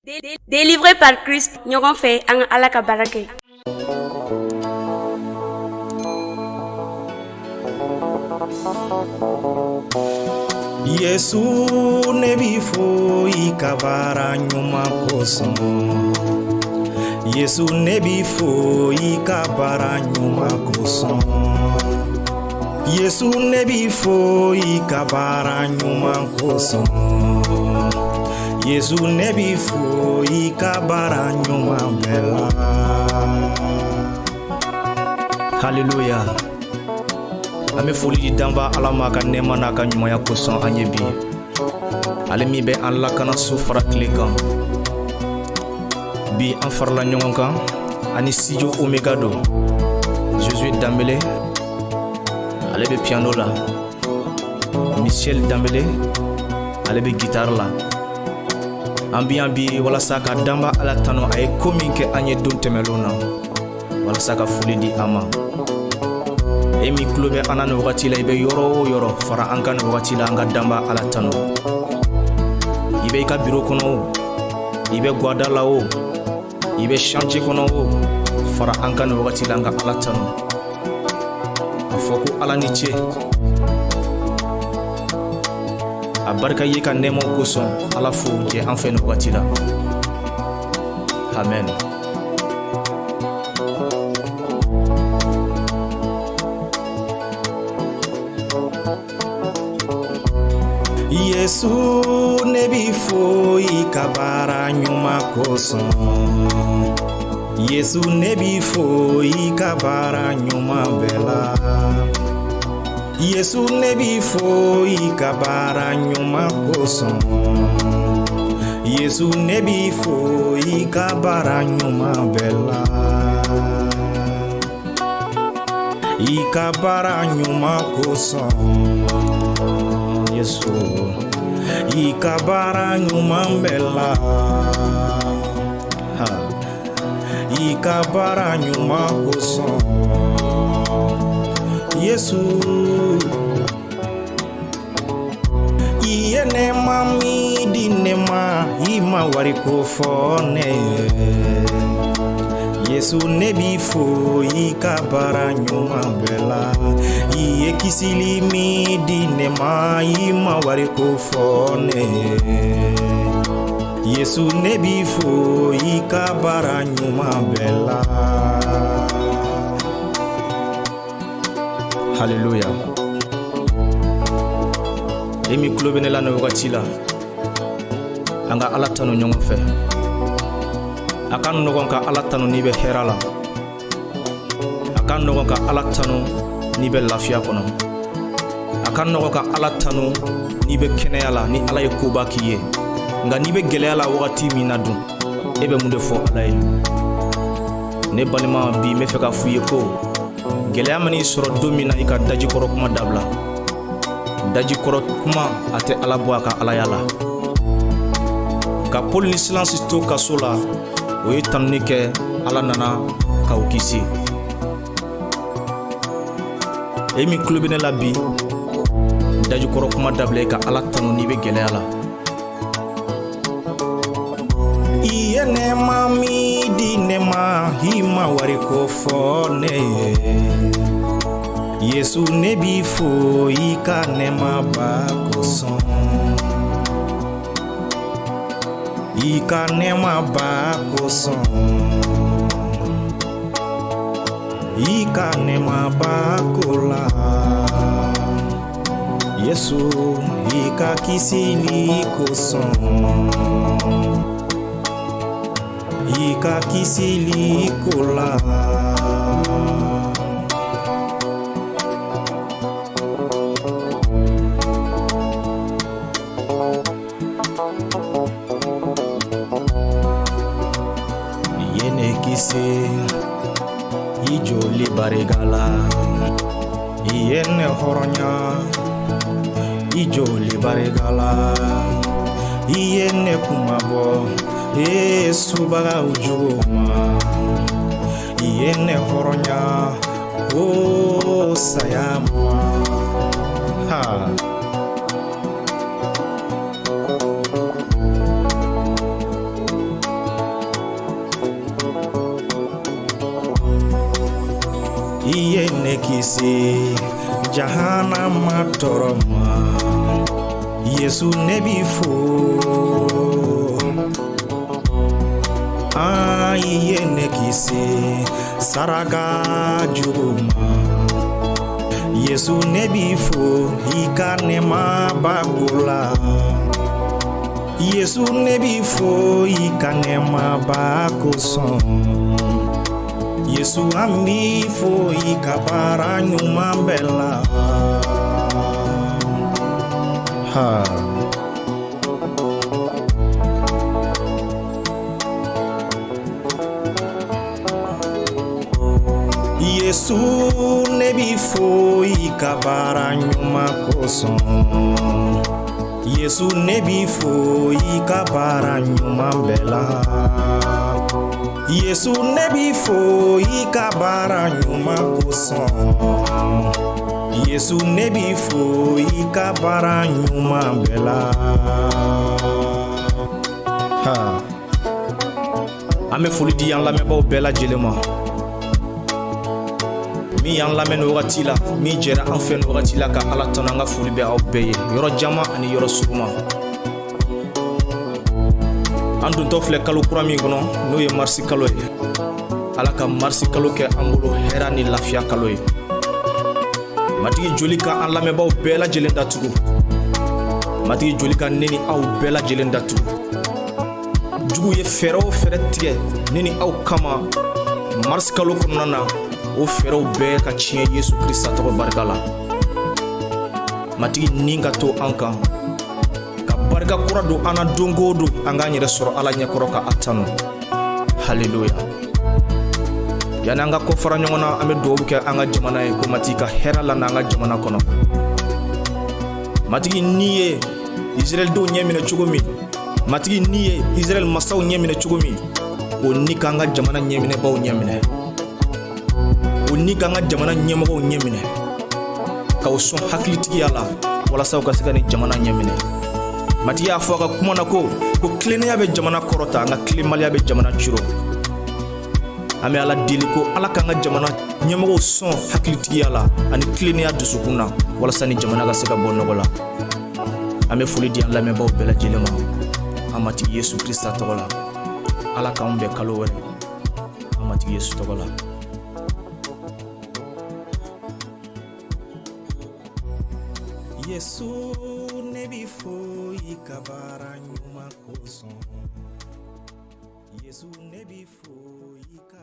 Délivré par Christ, ɲɔgɔn fɛ an ka Ala ka baara kɛ. Yesu ne b'i fo i ka baara ɲuman kosɔn. Yesu ne b'i fo i ka baara ɲuman kosɔn. Yesu ne b'i fo i ka baara ɲuman kosɔn. Yesu ne b'i fo i ka baara ɲuman bɛɛ la. Haleluya. An bɛ foli di danba Ala ma ka nɛɛma n'a ka ɲumanya kosɔn an ye bi. Ale min bɛ an lakana su fara tile kan. Bi an farala ɲɔgɔn kan ani studio Omega do. Josué Dambélé ale bɛ piano la. Michel Dambélé ale bɛ guitare la. An bi yan bi walasa ka danba Ala tanu a ye ko min kɛ an ye don tɛmɛlenw na. Walasa ka foli di a ma. E mi kulo bɛ an na nin wagati la, i bɛ yɔrɔ o yɔrɔ fara an ka nin wagati la an ka danba Ala tanu. I bɛ i ka biro kɔnɔ o, i bɛ guada la o, i bɛ chantier kɔnɔ o, fara an ka nin wagati la an ka Ala tanu. A fɔ ko Ala ni ce. A barika ye ka nɛɛmaw kosɔn Ala fo jɛ an fɛ nin wagati la. Amen. Yesu ne b'i fo i ka baara ɲuman kosɔn. Yesu ne b'i fo i ka baara ɲuman bɛɛ la. Yesu ne b'i fo i ka baara ɲuman kosɔn. Yesu ne b'i fo i ka baara ɲuman bɛɛ la. I ka baara ɲuman kosɔn. Yesu i ka baara ɲuman bɛɛ la. I ka baara ɲuman kosɔn. Yesu i ye nɛɛma min di ne ma, i ma wari ko fɔ ne ye. Yesu ne b'i fo i ka baara ɲuman bɛɛ la. I ye kisili min di ne ma, i ma wari ko fɔ ne ye. Yesu ne b'i fo i ka baara ɲuman bɛɛ la. Haleluya. E mi kulo bɛ ne la nin wagati la, an ka Ala tanu ɲɔgɔn fɛ. A ka nɔgɔn ka Ala tanu n'i bɛ hɛrɛ la. A ka nɔgɔn ka Ala tanu n'i bɛ lafiya kɔnɔ. A ka nɔgɔn ka Ala tanu n'i bɛ kɛnɛya la ni Ala ye koba k'i ye. Nka n'i bɛ gɛlɛya la wagati min na dun, e bɛ mun de fɔ Ala ye? Ne balima bi n bɛ fɛ ka f'i ye ko gɛlɛya man'i sɔrɔ don min na i ka daji kɔrɔ kuma dabila. Daji kɔrɔ kuma a tɛ Ala bɔ a ka Alaya la. Ka Paul ni Silasi to kaso la, o ye tanuni kɛ, Ala nana k'aw kisi. E min tulo bɛ ne la bi, daji kɔrɔ kuma dabila i ka Ala tanu n'i bɛ gɛlɛya la. I ye nɛɛma min di ne ma, i ma wari ko fɔ ne ye. Yesu ne b'i fo i ka nɛɛmaba kosɔn. I ka nɛɛmaba kosɔn. I ka nɛɛmaba ko la. Yesu i ka kisili kosɔn. I ka kisili ko la. Yene kisi i joli barigala. Yene horonya i joli barigala. Yene kumabo subaga ujuma. Yene horonya o sayama. Ha. iye ne kisi jahanama tɔrɔma. Yesu ne b'i fo, iye ne kisi saraka jugu ma. Yesu ne b'i fo, i ka nɛɛma b'o la. Yesu ne b'i fo, i ka nɛɛma b'o kosɔn. Yesu an b'i fo, i ka baara ɲuman bɛɛ la. Yesu ne b'i fo, i ka baara ɲuman kosɔn. Yesu ne b'i fo, i ka baara ɲuman bɛɛ la. Yesu ne b'i fo, i ka baara ɲuman kosɔn. Yesu ne b'i fo, i ka baara ɲuman bɛɛ la. An bɛ foli di an lamɛnbaaw bɛɛ lajɛlen ma. Min y'an lamɛn nin wagati la, min jɛra an fɛ nin wagati la, ka Ala tanu. An ka foli bɛ aw bɛɛ ye, yɔrɔ jama ani yɔrɔ suruma. An dontɔ filɛ kalo kura min kɔnɔ, n'o ye marisi kalo ye. Ala ka marisi kalo kɛ an bolo hɛrɛ ni lafiya kalo ye. Matigi joli ka an lamɛnbaaw bɛɛ lajɛlen datugu. Matigi joli ka ne ni aw bɛɛ lajɛlen datugu. Jugu ye fɛɛrɛ o fɛɛrɛ tigɛ ne ni aw kama marisi kalo kɔnɔna na, o fɛɛrɛw bɛɛ ka tiɲɛ Yesu Krista tɔgɔ barika la. Matigi nin ka to an kan, ka barika kura don an na don o don, an k'an yɛrɛ sɔrɔ Ala ɲɛkɔrɔ ka a tanu. Haleluya. Yani an ka kɔ fara ɲɔgɔn na, an bɛ dugawu kɛ an ka jamana ye ko Matigi ka hɛrɛ la n'an ka jamana kɔnɔ. Matigi ni ye Israɛl denw ɲɛ minɛ cogo min, Matigi ni ye Israɛl masaw ɲɛ minɛ cogo min, o ni k'an ka jamana ɲɛminɛbaw ɲɛ minɛ. O ni k'an ka jamana ɲɛmɔgɔw ɲɛ minɛ, k'aw sɔn hakilitigiya la, walasa u ka se ka ni jamana ɲɛ minɛ. Matigi y'a fɔ a ka kuma na ko tilennenya bɛ jamana kɔrɔta, nka tilenbaliya bɛ jamana ciro. An bɛ Ala deli ko Ala k'an ka jamana ɲɛmɔgɔw sɔn hakilitigiya la ani tilennenya dusukun na, walasa ni jamana ka se ka bɔ nɔgɔ la. An bɛ foli di an lamɛnbaaw bɛɛ lajɛlen ma, an Matigi Yesu Krista tɔgɔ la. Ala k'anw bɛn kalo wɛrɛ, an Matigi Yesu tɔgɔ la. Yesu ne b'i fo, i ka baara ɲuman kosɔn. Yesu ne b'i fo, i ka